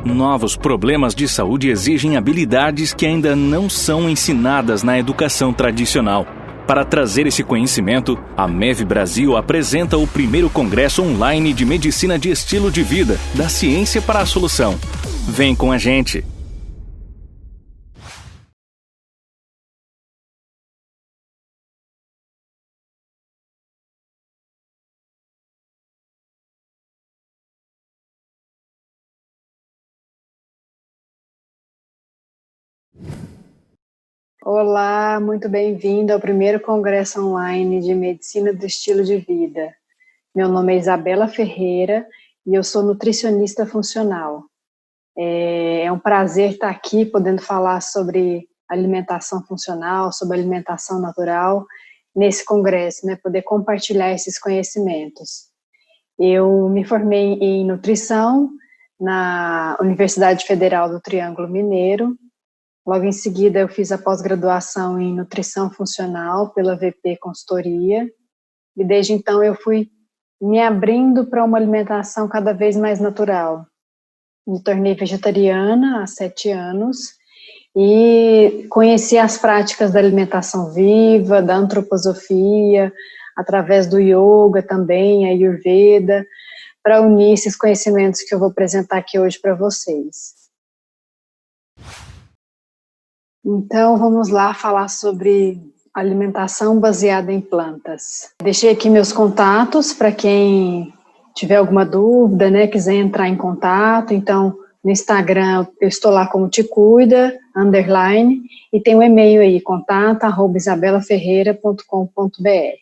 Novos problemas de saúde exigem habilidades que ainda não são ensinadas na educação tradicional. Para trazer esse conhecimento, a MEV Brasil apresenta o primeiro congresso online de medicina de estilo de vida, da ciência para a solução. Vem com a gente! Olá, muito bem-vindo ao primeiro congresso online de medicina do estilo de vida. Meu nome é Isabela Ferreira e eu sou nutricionista funcional. É um prazer estar aqui podendo falar sobre alimentação funcional, sobre alimentação natural nesse congresso, né, poder compartilhar esses conhecimentos. Eu me formei em nutrição na Universidade Federal do Triângulo Mineiro. Logo em seguida, eu fiz a pós-graduação em nutrição funcional pela VP Consultoria, e desde então eu fui me abrindo para uma alimentação cada vez mais natural. Me tornei vegetariana há 7 anos e conheci as práticas da alimentação viva, da antroposofia, através do yoga também, a Ayurveda, para unir esses conhecimentos que eu vou apresentar aqui hoje para vocês. Então, vamos lá falar sobre alimentação baseada em plantas. Deixei aqui meus contatos para quem tiver alguma dúvida, né, quiser entrar em contato. Então, no Instagram, eu estou lá como @tecuida_, e tem um e-mail aí, contato@isabelaferreira.com.br.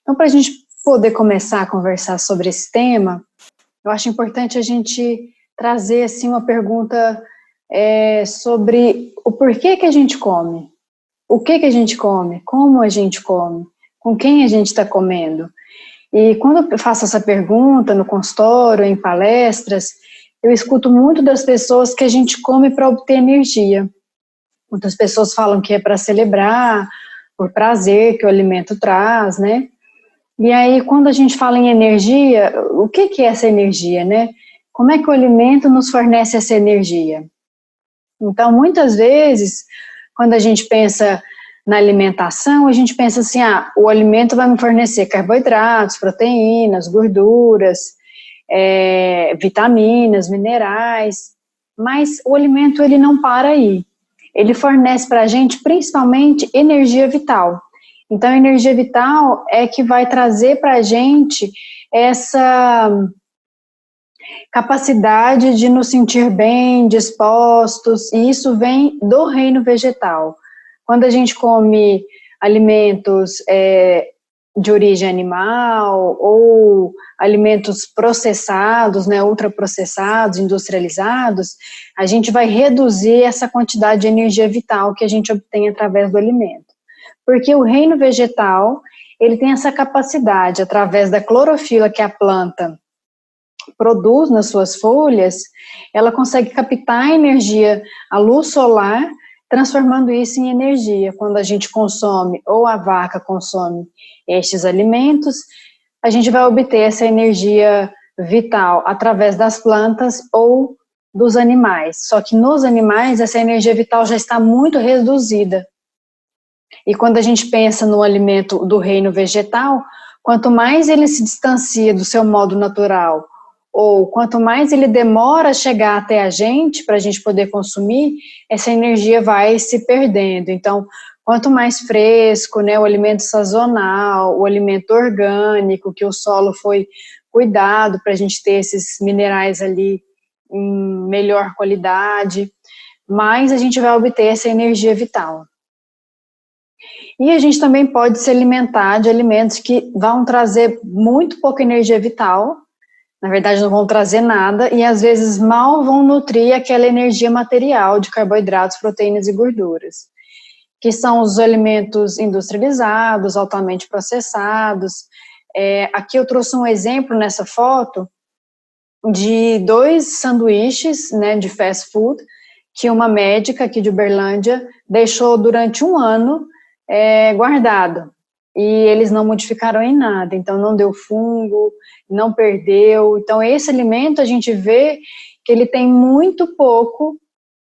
Então, para a gente poder começar a conversar sobre esse tema, eu acho importante a gente trazer, assim, uma pergunta sobre o porquê que a gente come, o que a gente come, como a gente come, com quem a gente está comendo. E quando eu faço essa pergunta no consultório, em palestras, eu escuto muito das pessoas que a gente come para obter energia. Muitas pessoas falam que é para celebrar, por prazer que o alimento traz, né? E aí, quando a gente fala em energia, o que é essa energia, né? Como é que o alimento nos fornece essa energia? Então, muitas vezes, quando a gente pensa na alimentação, a gente pensa assim, o alimento vai me fornecer carboidratos, proteínas, gorduras, vitaminas, minerais, mas o alimento, ele não para aí. Ele fornece para a gente, principalmente, energia vital. Então, a energia vital é que vai trazer para a gente essa capacidade de nos sentir bem, dispostos, e isso vem do reino vegetal. Quando a gente come alimentos de origem animal ou alimentos processados, né, ultraprocessados, industrializados, a gente vai reduzir essa quantidade de energia vital que a gente obtém através do alimento. Porque o reino vegetal, ele tem essa capacidade, através da clorofila que a planta produz nas suas folhas, ela consegue captar a energia, a luz solar, transformando isso em energia. Quando a gente consome, ou a vaca consome estes alimentos, a gente vai obter essa energia vital através das plantas ou dos animais. Só que nos animais, essa energia vital já está muito reduzida. E quando a gente pensa no alimento do reino vegetal, quanto mais ele se distancia do seu modo natural, ou quanto mais ele demora a chegar até a gente, para a gente poder consumir, essa energia vai se perdendo. Então, quanto mais fresco, né, o alimento sazonal, o alimento orgânico, que o solo foi cuidado para a gente ter esses minerais ali em melhor qualidade, mais a gente vai obter essa energia vital. E a gente também pode se alimentar de alimentos que vão trazer muito pouca energia vital, na verdade não vão trazer nada, e às vezes mal vão nutrir aquela energia material de carboidratos, proteínas e gorduras, que são os alimentos industrializados, altamente processados. Aqui eu trouxe um exemplo nessa foto de 2 sanduíches, né, de fast food, que uma médica aqui de Uberlândia deixou durante 1 ano guardado. E eles não modificaram em nada, então não deu fungo, não perdeu. Então esse alimento a gente vê que ele tem muito pouco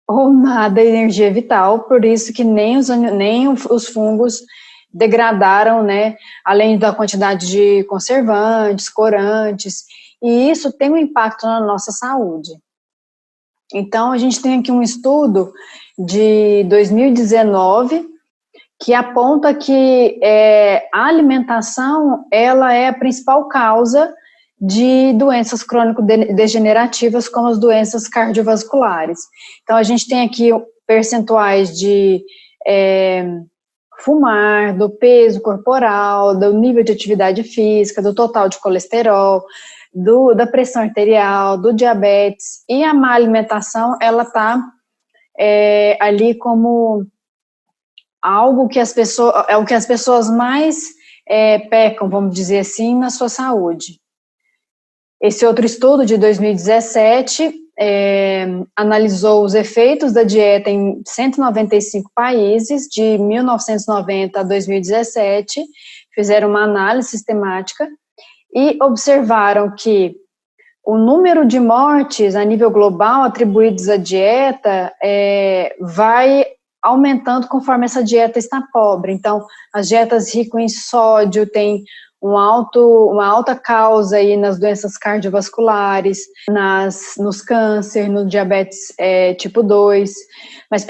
ou nada de energia vital, por isso que nem os fungos degradaram, né, além da quantidade de conservantes, corantes, e isso tem um impacto na nossa saúde. Então, a gente tem aqui um estudo de 2019 que aponta que a alimentação, ela é a principal causa de doenças crônico-degenerativas, como as doenças cardiovasculares. Então, a gente tem aqui percentuais de fumar, do peso corporal, do nível de atividade física, do total de colesterol, da pressão arterial, do diabetes, e a má alimentação, ela está ali como algo que o que as pessoas mais pecam, vamos dizer assim, na sua saúde. Esse outro estudo de 2017 analisou os efeitos da dieta em 195 países, de 1990 a 2017, fizeram uma análise sistemática e observaram que o número de mortes a nível global atribuídos à dieta vai aumentando conforme essa dieta está pobre. Então, as dietas ricas em sódio têm uma alta causa aí nas doenças cardiovasculares, nos câncer, no diabetes tipo 2, mas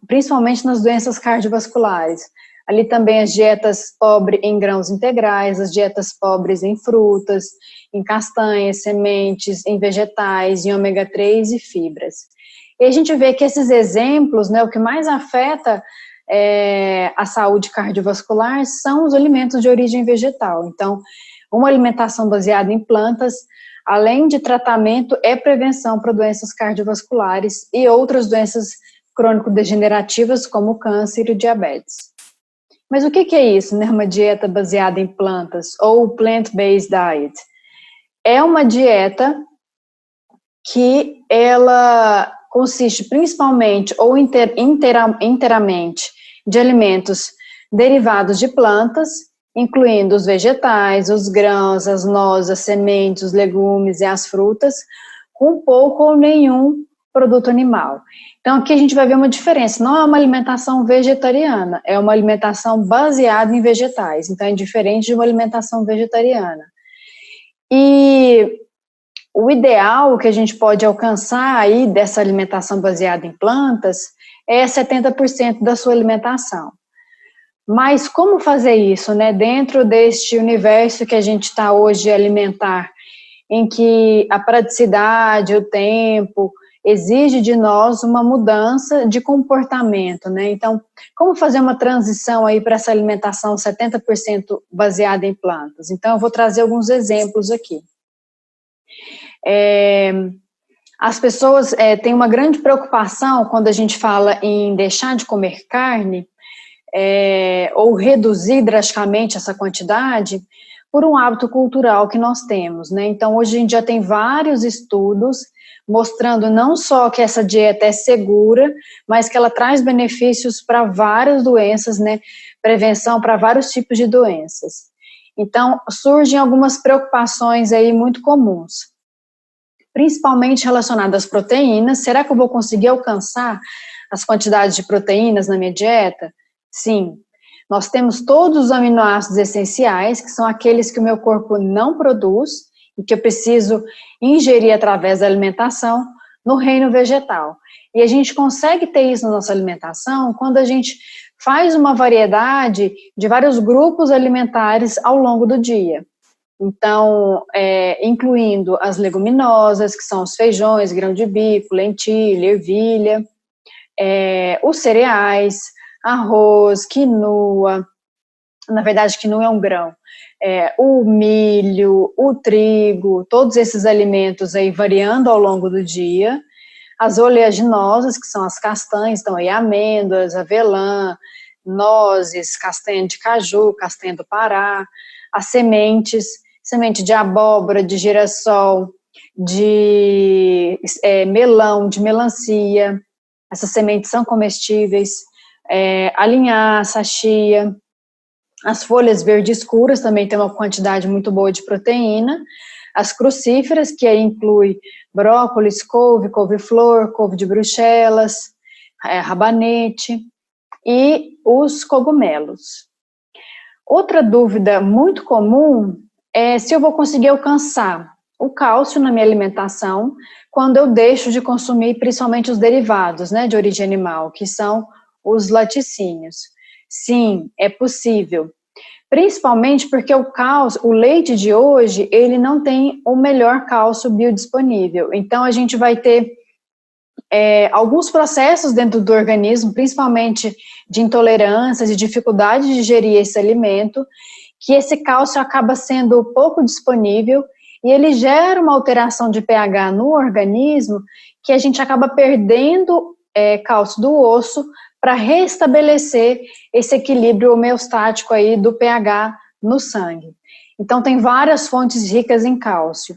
principalmente nas doenças cardiovasculares. Ali também as dietas pobres em grãos integrais, as dietas pobres em frutas, em castanhas, sementes, em vegetais, em ômega 3 e fibras. E a gente vê que esses exemplos, né, o que mais afeta a saúde cardiovascular são os alimentos de origem vegetal. Então, uma alimentação baseada em plantas, além de tratamento, é prevenção para doenças cardiovasculares e outras doenças crônico-degenerativas, como o câncer e o diabetes. Mas o que é isso, né? Uma dieta baseada em plantas, ou plant-based diet? É uma dieta que ela consiste principalmente ou inteiramente de alimentos derivados de plantas, incluindo os vegetais, os grãos, as nozes, as sementes, os legumes e as frutas, com pouco ou nenhum produto animal. Então, aqui a gente vai ver uma diferença. Não é uma alimentação vegetariana, é uma alimentação baseada em vegetais. Então, é diferente de uma alimentação vegetariana. E o ideal que a gente pode alcançar aí dessa alimentação baseada em plantas é 70% da sua alimentação. Mas como fazer isso, né? Dentro deste universo que a gente está hoje alimentar, em que a praticidade, o tempo, exige de nós uma mudança de comportamento, né? Então, como fazer uma transição aí para essa alimentação 70% baseada em plantas? Então, eu vou trazer alguns exemplos aqui. As pessoas têm uma grande preocupação quando a gente fala em deixar de comer carne, ou reduzir drasticamente essa quantidade, por um hábito cultural que nós temos, né? Então, hoje a gente já tem vários estudos mostrando não só que essa dieta é segura, mas que ela traz benefícios para várias doenças, né? Prevenção para vários tipos de doenças. Então, surgem algumas preocupações aí muito comuns, principalmente relacionadas às proteínas. Será que eu vou conseguir alcançar as quantidades de proteínas na minha dieta? Sim. Nós temos todos os aminoácidos essenciais, que são aqueles que o meu corpo não produz e que eu preciso ingerir através da alimentação, no reino vegetal. E a gente consegue ter isso na nossa alimentação quando a gente faz uma variedade de vários grupos alimentares ao longo do dia. Então, incluindo as leguminosas, que são os feijões, grão de bico, lentilha, ervilha, os cereais, arroz, quinoa, na verdade quinoa é um grão, o milho, o trigo, todos esses alimentos aí variando ao longo do dia, as oleaginosas, que são as castanhas, então aí amêndoas, avelã, nozes, castanha de caju, castanha do Pará, as sementes, semente de abóbora, de girassol, de melão, de melancia, essas sementes são comestíveis, a linhaça, a chia, as folhas verdes escuras também tem uma quantidade muito boa de proteína, As crucíferas, que aí inclui brócolis, couve-flor, couve de Bruxelas, rabanete, e os cogumelos. Outra dúvida muito comum é se eu vou conseguir alcançar o cálcio na minha alimentação quando eu deixo de consumir principalmente os derivados, né, de origem animal, que são os laticínios. Sim, é possível. Principalmente porque o leite de hoje, ele não tem o melhor cálcio biodisponível. Então, a gente vai ter alguns processos dentro do organismo, principalmente de intolerâncias e dificuldade de digerir esse alimento, que esse cálcio acaba sendo pouco disponível e ele gera uma alteração de pH no organismo que a gente acaba perdendo cálcio do osso para restabelecer esse equilíbrio homeostático aí do pH no sangue. Então, tem várias fontes ricas em cálcio.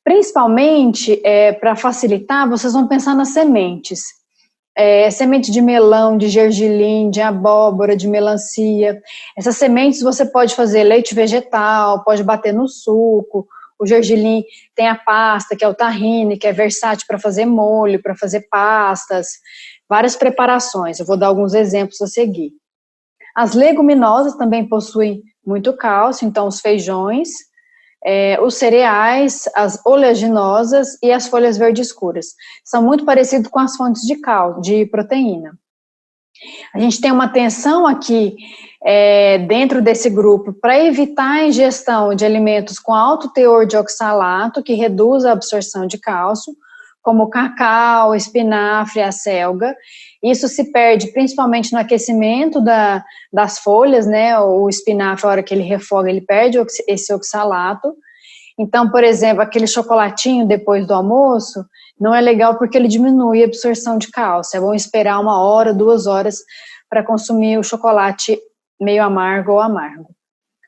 Principalmente, para facilitar, vocês vão pensar nas sementes. Semente de melão, de gergelim, de abóbora, de melancia. Essas sementes você pode fazer leite vegetal, pode bater no suco. O gergelim tem a pasta, que é o tahine, que é versátil para fazer molho, para fazer pastas, várias preparações. Eu vou dar alguns exemplos a seguir. As leguminosas também possuem muito cálcio, então os feijões, os cereais, as oleaginosas e as folhas verdes escuras. São muito parecidos com as fontes de proteína. A gente tem uma atenção aqui dentro desse grupo para evitar a ingestão de alimentos com alto teor de oxalato, que reduz a absorção de cálcio, como o cacau, o espinafre, a selga. Isso se perde principalmente no aquecimento das folhas, né? O espinafre, a hora que ele refoga, ele perde esse oxalato. Então, por exemplo, aquele chocolatinho depois do almoço, não é legal porque ele diminui a absorção de cálcio. É bom esperar 1 hora, 2 horas para consumir o chocolate meio amargo ou amargo.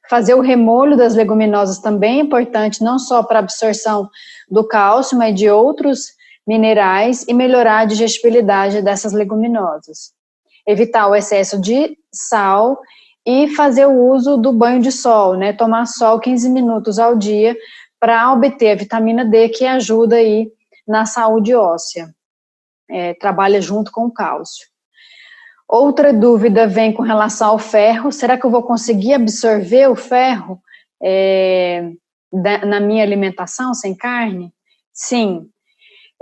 Fazer o remolho das leguminosas também é importante, não só para a absorção do cálcio, mas de outros minerais e melhorar a digestibilidade dessas leguminosas. Evitar o excesso de sal e fazer o uso do banho de sol, né? Tomar sol 15 minutos ao dia para obter a vitamina D, que ajuda aí na saúde óssea. Trabalha junto com o cálcio. Outra dúvida vem com relação ao ferro. Será que eu vou conseguir absorver o ferro na minha alimentação sem carne? Sim.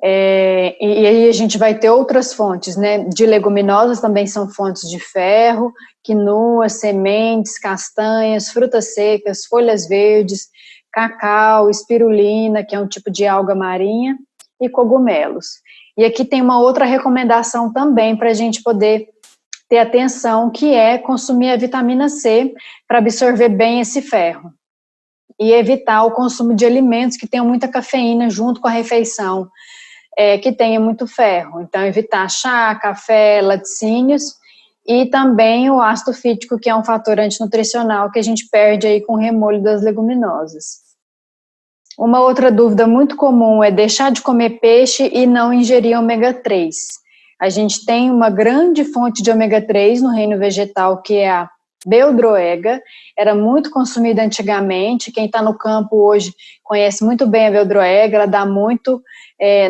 E aí a gente vai ter outras fontes, né? De leguminosas também são fontes de ferro, quinoa, sementes, castanhas, frutas secas, folhas verdes, cacau, espirulina, que é um tipo de alga marinha, e cogumelos. E aqui tem uma outra recomendação também para a gente poder ter atenção, que é consumir a vitamina C para absorver bem esse ferro. E evitar o consumo de alimentos que tenham muita cafeína junto com a refeição, que tenha muito ferro. Então, evitar chá, café, laticínios e também o ácido fítico, que é um fator antinutricional que a gente perde aí com o remolho das leguminosas. Uma outra dúvida muito comum é deixar de comer peixe e não ingerir ômega 3. A gente tem uma grande fonte de ômega 3 no reino vegetal, que é a beldroega. Era muito consumida antigamente. Quem está no campo hoje conhece muito bem a beldroega. Ela dá muito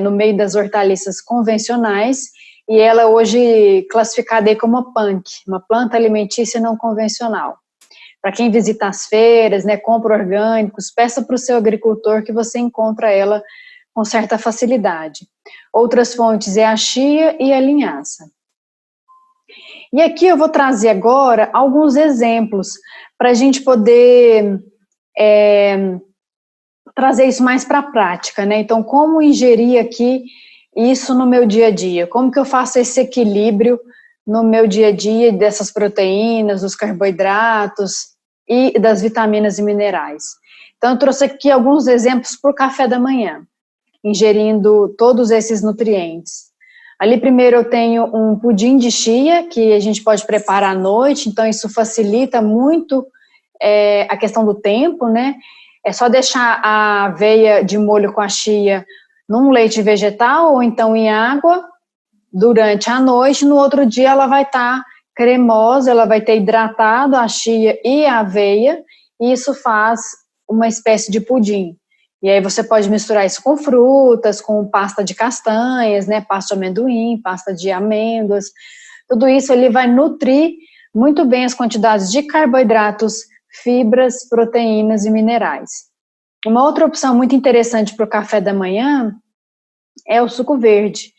no meio das hortaliças convencionais, e ela hoje classificada aí como uma PANC, uma planta alimentícia não convencional. Para quem visita as feiras, né, compra orgânicos, peça para o seu agricultor que você encontra ela com certa facilidade. Outras fontes é a chia e a linhaça. E aqui eu vou trazer agora alguns exemplos para a gente poder trazer isso mais para a prática, né? Então, como ingerir aqui isso no meu dia a dia? Como que eu faço esse equilíbrio no meu dia a dia dessas proteínas, dos carboidratos e das vitaminas e minerais? Então, eu trouxe aqui alguns exemplos para o café da manhã, ingerindo todos esses nutrientes. Ali primeiro eu tenho um pudim de chia, que a gente pode preparar à noite, então isso facilita muito a questão do tempo, né? É só deixar a aveia de molho com a chia num leite vegetal ou então em água durante a noite. No outro dia ela vai estar cremosa, ela vai ter hidratado a chia e a aveia, e isso faz uma espécie de pudim. E aí você pode misturar isso com frutas, com pasta de castanhas, né, pasta de amendoim, pasta de amêndoas. Tudo isso ele vai nutrir muito bem as quantidades de carboidratos, fibras, proteínas e minerais. Uma outra opção muito interessante para o café da manhã é o suco verde.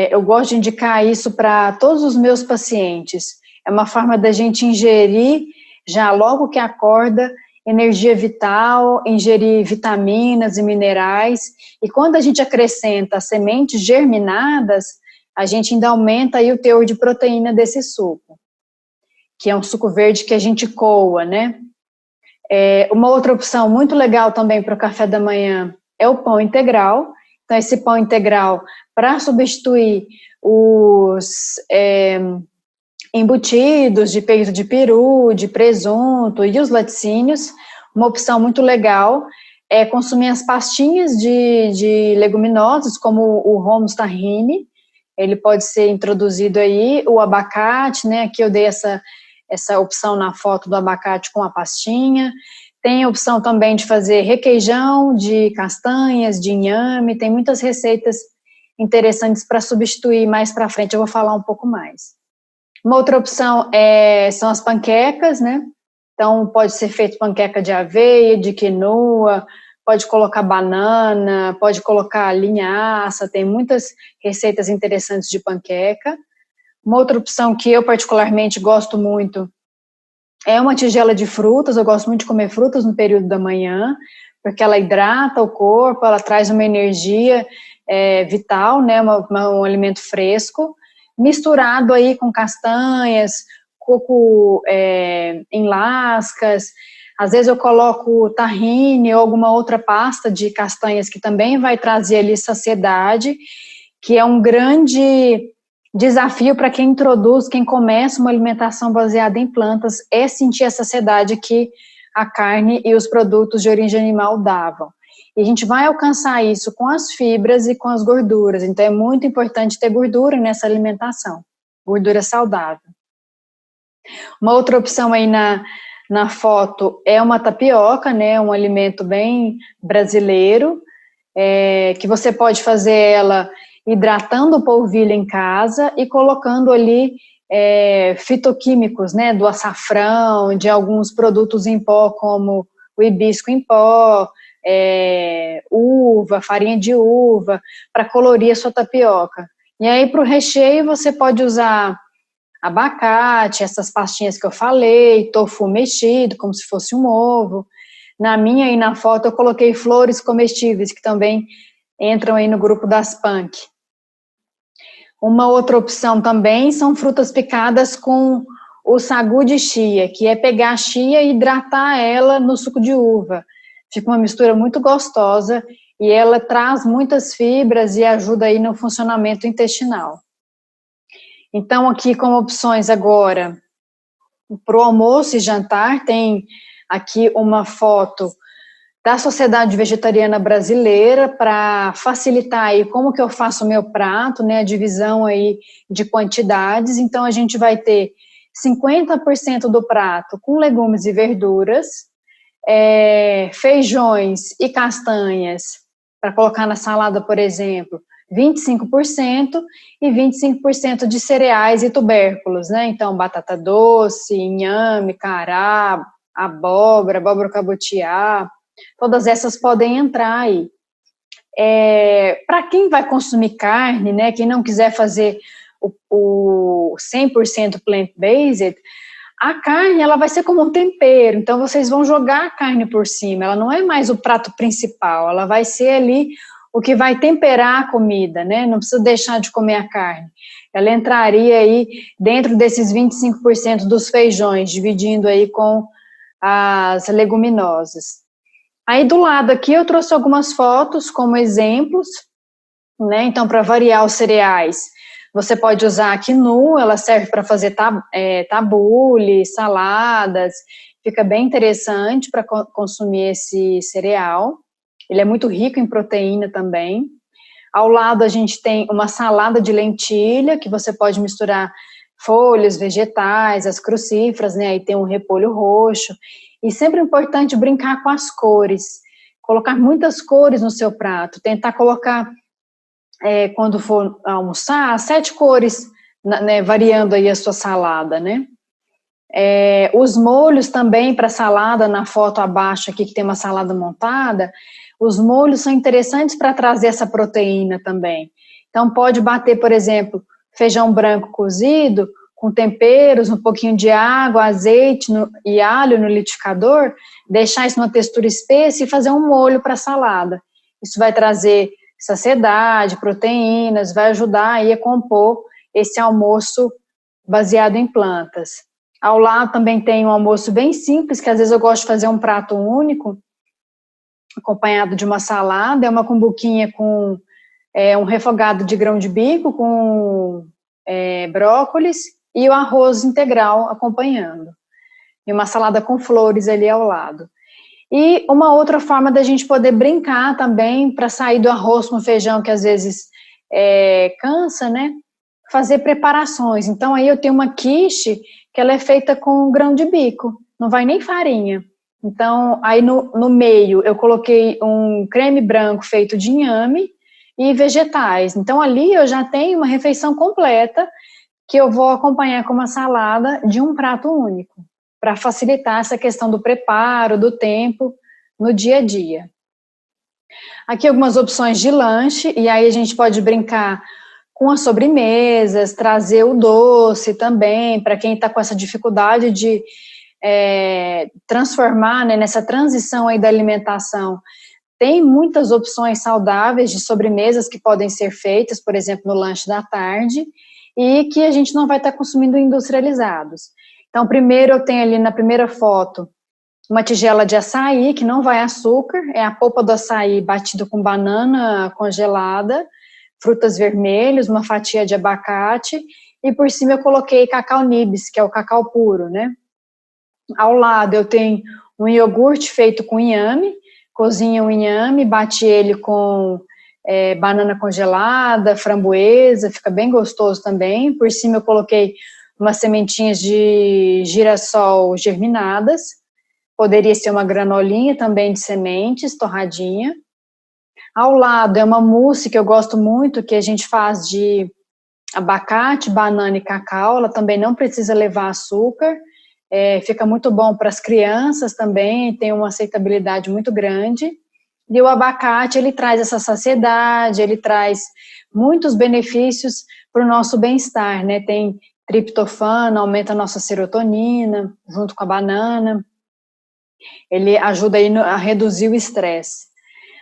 Eu gosto de indicar isso para todos os meus pacientes. É uma forma da gente ingerir, já logo que acorda, energia vital, ingerir vitaminas e minerais. E quando a gente acrescenta sementes germinadas, a gente ainda aumenta aí o teor de proteína desse suco, que é um suco verde que a gente coa, né? Uma outra opção muito legal também para o café da manhã é o pão integral. Então, esse pão integral, para substituir os embutidos de peito de peru, de presunto e os laticínios, uma opção muito legal é consumir as pastinhas de leguminosas, como o hummus tahini. Ele pode ser introduzido aí, o abacate, né? Aqui eu dei essa opção na foto do abacate com a pastinha. Tem a opção também de fazer requeijão de castanhas, de inhame. Tem muitas receitas interessantes para substituir. Mais para frente eu vou falar um pouco mais. Uma outra opção são as panquecas, né? Então, pode ser feito panqueca de aveia, de quinoa, pode colocar banana, pode colocar linhaça, tem muitas receitas interessantes de panqueca. Uma outra opção que eu particularmente gosto muito é uma tigela de frutas. Eu gosto muito de comer frutas no período da manhã, porque ela hidrata o corpo, ela traz uma energia vital, né, um alimento fresco, misturado aí com castanhas, coco em lascas. Às vezes eu coloco tahine ou alguma outra pasta de castanhas que também vai trazer ali saciedade, que é um grande desafio para quem introduz, quem começa uma alimentação baseada em plantas, é sentir a saciedade que a carne e os produtos de origem animal davam. E a gente vai alcançar isso com as fibras e com as gorduras. Então é muito importante ter gordura nessa alimentação, gordura saudável. Uma outra opção aí na foto é uma tapioca, né, um alimento bem brasileiro, que você pode fazer ela hidratando o polvilho em casa e colocando ali fitoquímicos, né, do açafrão, de alguns produtos em pó, como o hibisco em pó, uva, farinha de uva, para colorir a sua tapioca. E aí, para o recheio, você pode usar abacate, essas pastinhas que eu falei, tofu mexido, como se fosse um ovo. Na minha e na foto eu coloquei flores comestíveis, que também entram aí no grupo das punk. Uma outra opção também são frutas picadas com o sagu de chia, que é pegar a chia e hidratar ela no suco de uva. Fica uma mistura muito gostosa e ela traz muitas fibras e ajuda aí no funcionamento intestinal. Então, aqui como opções agora, para o almoço e jantar, tem aqui uma foto da Sociedade Vegetariana Brasileira para facilitar aí como que eu faço o meu prato, né, a divisão aí de quantidades. Então, a gente vai ter 50% do prato com legumes e verduras, feijões e castanhas, para colocar na salada, por exemplo, 25%, e 25% de cereais e tubérculos, né? Então, batata doce, inhame, cará, abóbora cabutiá, todas essas podem entrar aí. Para quem vai consumir carne, né, quem não quiser fazer o 100% plant-based, a carne ela vai ser como um tempero, então vocês vão jogar a carne por cima, ela não é mais o prato principal, ela vai ser ali o que vai temperar a comida, né? Não precisa deixar de comer a carne. Ela entraria aí dentro desses 25% dos feijões, dividindo aí com as leguminosas. Aí do lado aqui eu trouxe algumas fotos como exemplos, né? Então, para variar os cereais, você pode usar a quinoa, ela serve para fazer tabule, saladas, fica bem interessante para consumir esse cereal. Ele é muito rico em proteína também. Ao lado a gente tem uma salada de lentilha, que você pode misturar folhas, vegetais, as crucíferas, né? Aí tem um repolho roxo. E sempre é importante brincar com as cores. colocar muitas cores no seu prato, tentar colocar, quando for almoçar, 7 cores, né, variando aí a sua salada, né? Os molhos também para salada, na foto abaixo aqui que tem uma salada montada, os molhos são interessantes para trazer essa proteína também. Então pode bater, por exemplo, feijão branco cozido, com temperos, um pouquinho de água, azeite e alho no liquidificador, deixar isso numa textura espessa e fazer um molho para a salada. Isso vai trazer saciedade, proteínas, vai ajudar aí a compor esse almoço baseado em plantas. Ao lado também tem um almoço bem simples, que às vezes eu gosto de fazer um prato único, acompanhado de uma salada, é uma cumbuquinha com um refogado de grão de bico, com brócolis, e o arroz integral acompanhando. E uma salada com flores ali ao lado. E uma outra forma da gente poder brincar também, para sair do arroz com feijão, que às vezes cansa, né? Fazer preparações. Então aí eu tenho uma quiche que ela é feita com grão de bico, não vai nem farinha. Então aí no meio eu coloquei um creme branco feito de inhame e vegetais. Então ali eu já tenho uma refeição completa que eu vou acompanhar com uma salada de um prato único, para facilitar essa questão do preparo, do tempo, no dia a dia. Aqui algumas opções de lanche, e aí a gente pode brincar com as sobremesas, trazer o doce também, para quem está com essa dificuldade de transformar, né, nessa transição aí da alimentação. Tem muitas opções saudáveis de sobremesas que podem ser feitas, por exemplo, no lanche da tarde, e que a gente não vai estar consumindo industrializados. Então, primeiro eu tenho ali na primeira foto uma tigela de açaí, que não vai açúcar, é a polpa do açaí batida com banana congelada, frutas vermelhas, uma fatia de abacate, e por cima eu coloquei cacau nibs, que é o cacau puro, né? Ao lado eu tenho um iogurte feito com inhame, cozinha o inhame, bate ele com banana congelada, framboesa, fica bem gostoso também. Por cima eu coloquei umas sementinhas de girassol germinadas, poderia ser uma granolinha também de sementes, torradinha. Ao lado é uma mousse que eu gosto muito, que a gente faz de abacate, banana e cacau, ela também não precisa levar açúcar, fica muito bom para as crianças também, tem uma aceitabilidade muito grande. E o abacate, ele traz essa saciedade, ele traz muitos benefícios para o nosso bem-estar, né? Tem triptofano, aumenta a nossa serotonina, junto com a banana. Ele ajuda aí a reduzir o estresse.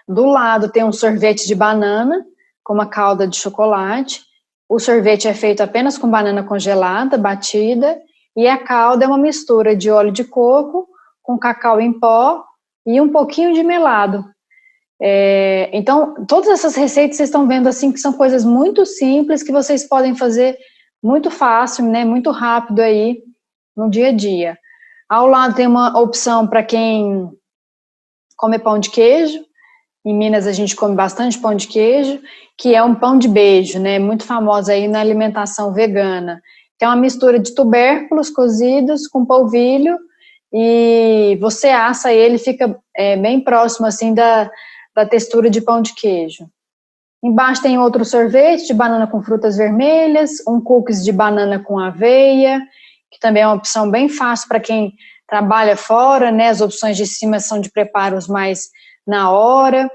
Do lado tem um sorvete de banana, com uma calda de chocolate. O sorvete é feito apenas com banana congelada, batida, e a calda é uma mistura de óleo de coco, com cacau em pó e um pouquinho de melado. Então, todas essas receitas vocês estão vendo assim que são coisas muito simples que vocês podem fazer muito fácil, né, muito rápido aí no dia a dia. Ao lado tem uma opção para quem come pão de queijo. Em Minas a gente come bastante pão de queijo, que é um pão de beijo, né, muito famoso aí na alimentação vegana. Que é uma mistura de tubérculos cozidos com polvilho e você assa ele, fica bem próximo assim da textura de pão de queijo. Embaixo tem outro sorvete de banana com frutas vermelhas, um cookies de banana com aveia, que também é uma opção bem fácil para quem trabalha fora, né? As opções de cima são de preparos mais na hora.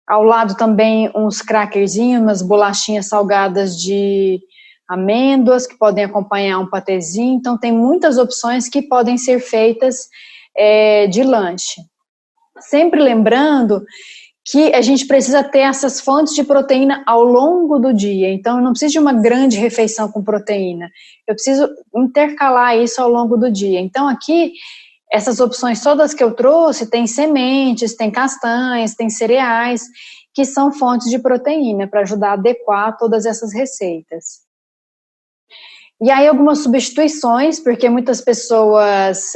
Ao lado também uns crackerzinhos, umas bolachinhas salgadas de amêndoas, que podem acompanhar um patezinho. Então tem muitas opções que podem ser feitas de lanche. Sempre lembrando que a gente precisa ter essas fontes de proteína ao longo do dia. Então, eu não preciso de uma grande refeição com proteína. Eu preciso intercalar isso ao longo do dia. Então, aqui, essas opções todas que eu trouxe, tem sementes, tem castanhas, tem cereais, que são fontes de proteína, para ajudar a adequar todas essas receitas. E aí, algumas substituições, porque muitas pessoas,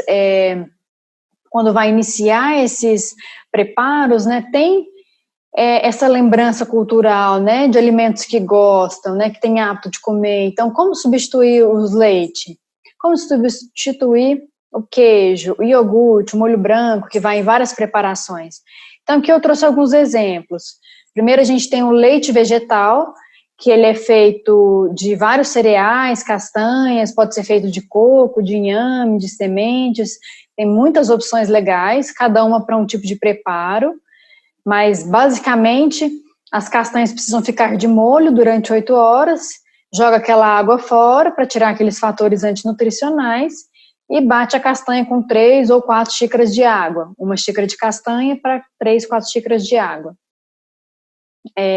quando vai iniciar esses preparos, né, tem essa lembrança cultural, né, de alimentos que gostam, né, que tem hábito de comer. Então, como substituir os leite? Como substituir o queijo, o iogurte, o molho branco, que vai em várias preparações? Então, aqui eu trouxe alguns exemplos. Primeiro, a gente tem o leite vegetal, que ele é feito de vários cereais, castanhas, pode ser feito de coco, de inhame, de sementes, tem muitas opções legais, cada uma para um tipo de preparo, mas basicamente as castanhas precisam ficar de molho durante 8 horas, joga aquela água fora para tirar aqueles fatores antinutricionais e bate a castanha com 3 ou 4 xícaras de água, uma xícara de castanha para 3, 4 xícaras de água.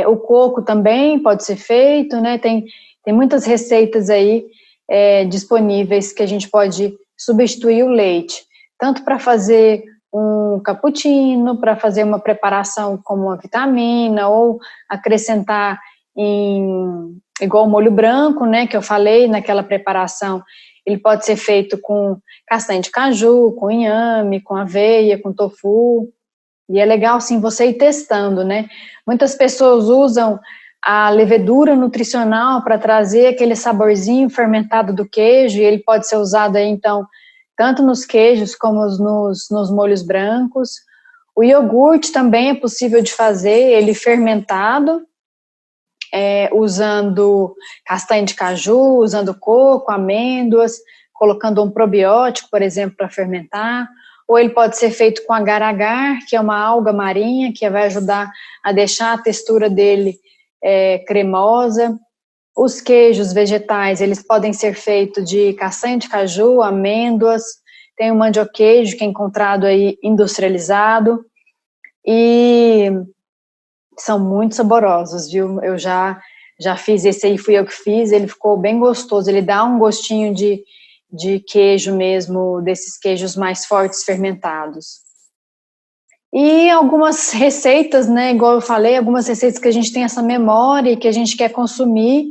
O coco também pode ser feito, né? Tem muitas receitas aí disponíveis que a gente pode substituir o leite, tanto para fazer um cappuccino, para fazer uma preparação como uma vitamina, ou acrescentar igual o molho branco, né, que eu falei naquela preparação, ele pode ser feito com castanha de caju, com inhame, com aveia, com tofu, e é legal, sim, você ir testando, né? Muitas pessoas usam a levedura nutricional para trazer aquele saborzinho fermentado do queijo, e ele pode ser usado aí, então, tanto nos queijos como nos molhos brancos. O iogurte também é possível de fazer, ele fermentado, usando castanha de caju, usando coco, amêndoas, colocando um probiótico, por exemplo, para fermentar. Ou ele pode ser feito com agar-agar, que é uma alga marinha, que vai ajudar a deixar a textura dele cremosa. Os queijos vegetais, eles podem ser feitos de castanha de caju, amêndoas, tem o mandioqueijo, que é encontrado aí industrializado, e são muito saborosos, viu? Eu já fiz esse aí, fui eu que fiz, ele ficou bem gostoso, ele dá um gostinho de queijo mesmo, desses queijos mais fortes fermentados. E algumas receitas, né, igual eu falei, algumas receitas que a gente tem essa memória e que a gente quer consumir,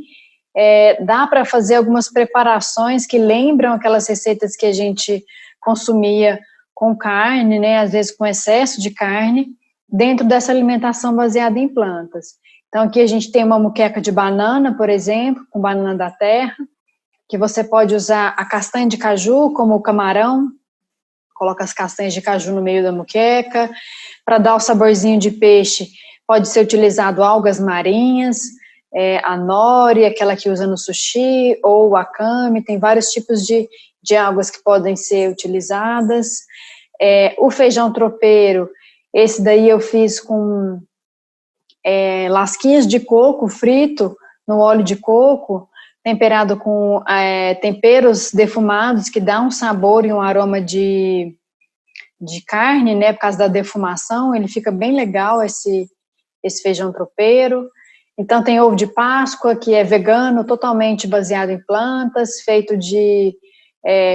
dá para fazer algumas preparações que lembram aquelas receitas que a gente consumia com carne, né, às vezes com excesso de carne, dentro dessa alimentação baseada em plantas. Então aqui a gente tem uma moqueca de banana, por exemplo, com banana da terra, que você pode usar a castanha de caju como o camarão, coloca as castanhas de caju no meio da moqueca. Para dar o saborzinho de peixe, pode ser utilizado algas marinhas, a nori, aquela que usa no sushi, ou o wakame, tem vários tipos de algas que podem ser utilizadas. O feijão tropeiro, esse daí eu fiz com lasquinhas de coco frito no óleo de coco, temperado com temperos defumados, que dá um sabor e um aroma de carne, né, por causa da defumação, ele fica bem legal esse feijão tropeiro. Então tem ovo de Páscoa, que é vegano, totalmente baseado em plantas, feito de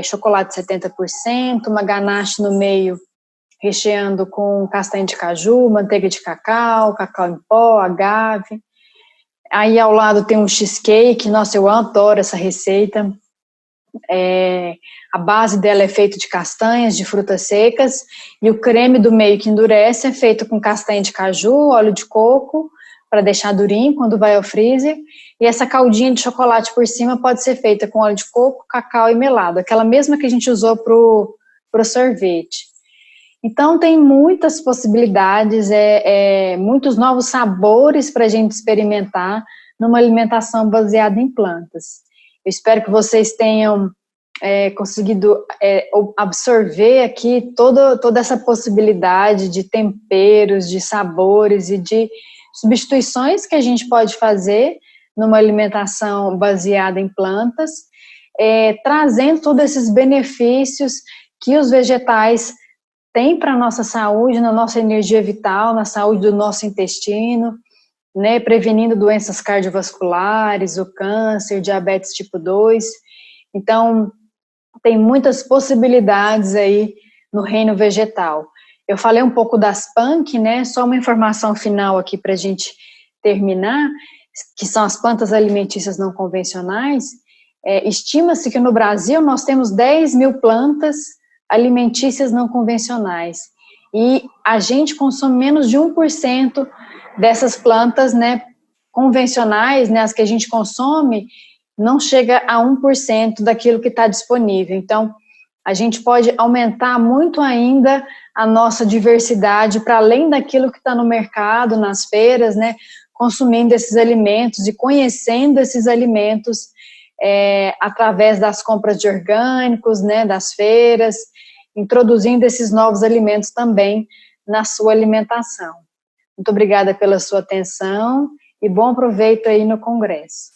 chocolate 70%, uma ganache no meio, recheando com castanha de caju, manteiga de cacau, cacau em pó, agave. Aí ao lado tem um cheesecake, nossa, eu adoro essa receita. A base dela é feita de castanhas, de frutas secas, e o creme do meio que endurece é feito com castanha de caju, óleo de coco, para deixar durinho quando vai ao freezer, e essa caldinha de chocolate por cima pode ser feita com óleo de coco, cacau e melado, aquela mesma que a gente usou pro sorvete. Então tem muitas possibilidades, muitos novos sabores para a gente experimentar numa alimentação baseada em plantas. Eu espero que vocês tenham conseguido absorver aqui toda essa possibilidade de temperos, de sabores e de substituições que a gente pode fazer numa alimentação baseada em plantas, trazendo todos esses benefícios que os vegetais têm para a nossa saúde, na nossa energia vital, na saúde do nosso intestino, né, prevenindo doenças cardiovasculares, o câncer, diabetes tipo 2. Então, tem muitas possibilidades aí no reino vegetal. Eu falei um pouco das PANC, né, só uma informação final aqui para a gente terminar, que são as plantas alimentícias não convencionais. Estima-se que no Brasil nós temos 10 mil plantas alimentícias não convencionais, e a gente consome menos de 1% dessas plantas, né, convencionais, né, as que a gente consome, não chega a 1% daquilo que está disponível. Então, a gente pode aumentar muito ainda a nossa diversidade para além daquilo que está no mercado, nas feiras, né, consumindo esses alimentos e conhecendo esses alimentos através das compras de orgânicos, né, das feiras, introduzindo esses novos alimentos também na sua alimentação. Muito obrigada pela sua atenção e bom proveito aí no Congresso.